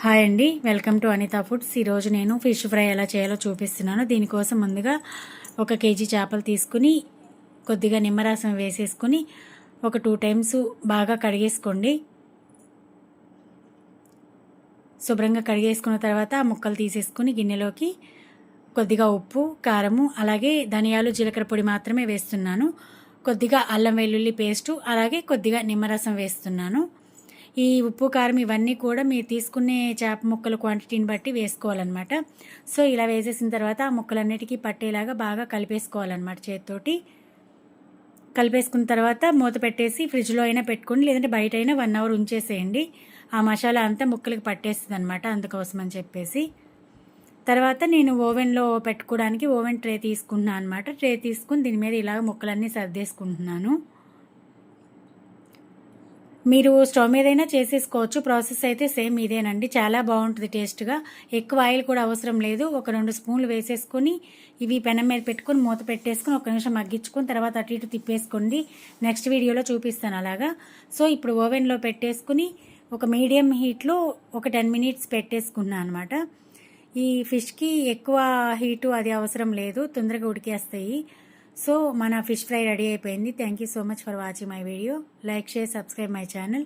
Hi అండి, welcome to Anita foods. ఈరోజు నేను ఫిష్ ఫ్రై ఎలా చేయాలో చూపిస్తున్నాను. దీనికోసం ముందుగా 1 కేజీ చేపలు తీసుకుని కొద్దిగా నిమ్మరసం వేసేసుకుని ఒక 2 టైమ్స్ బాగా కడిగేసుకోండి. శుభ్రంగా కడిగేసుకున్న తర్వాత ఆ ముక్కలు తీసేసుకుని గిన్నెలోకి కొద్దిగా ఉప్పు, కారము, అలాగే ధనియాలు, జీలకర్ర పొడి మాత్రమే వేస్తున్నాను. కొద్దిగా అల్లం వెల్లుల్లి పేస్టు, అలాగే కొద్దిగా నిమ్మరసం వేస్తున్నాను. ఈ ఉప్పు, కారం ఇవన్నీ కూడా మీరు తీసుకునే చేప ముక్కల క్వాంటిటీని బట్టి వేసుకోవాలన్నమాట. సో ఇలా వేసేసిన తర్వాత ఆ ముక్కలన్నిటికీ పట్టేలాగా బాగా కలిపేసుకోవాలన్నమాట చేతితోటి. కలిపేసుకున్న తర్వాత మూత పెట్టేసి ఫ్రిడ్జ్లో అయినా పెట్టుకోండి, లేదంటే బయట అయినా 1 అవర్ ఉంచేసేయండి. ఆ మసాలా అంతా ముక్కలకి పట్టేస్తుంది అనమాట, అందుకోసం అని చెప్పేసి. తర్వాత నేను ఓవెన్లో పెట్టుకోవడానికి ఓవెన్ ట్రే తీసుకుంటున్నాను అనమాట. ట్రే తీసుకుని దీని మీద ఇలాగ ముక్కలన్నీ సర్దేసుకుంటున్నాను. మీరు స్టవ్ మీదైనా చేసేసుకోవచ్చు. ప్రాసెస్ అయితే సేమ్ ఇదేనండి. చాలా బాగుంటుంది టేస్ట్గా. ఎక్కువ ఆయిల్ కూడా అవసరం లేదు. ఒక 2 స్పూన్లు వేసేసుకొని ఇవి పెనం మీద పెట్టుకొని మూత పెట్టేసుకొని 1 నిమిషం మగ్గించుకొని తర్వాత అటు ఇటు తిప్పేసుకోండి. నెక్స్ట్ వీడియోలో చూపిస్తాను అలాగా. సో ఇప్పుడు ఓవెన్లో పెట్టేసుకుని ఒక మీడియం హీట్లో ఒక 10 మినిట్స్ పెట్టేసుకున్నాను అనమాట. ఈ ఫిష్కి ఎక్కువ హీటు అది అవసరం లేదు, తొందరగా ఉడికేస్తాయి. సో మన ఫిష్ ఫ్రై రెడీ అయిపోయింది. Thank you so much for watching my video. Like, share, subscribe my channel.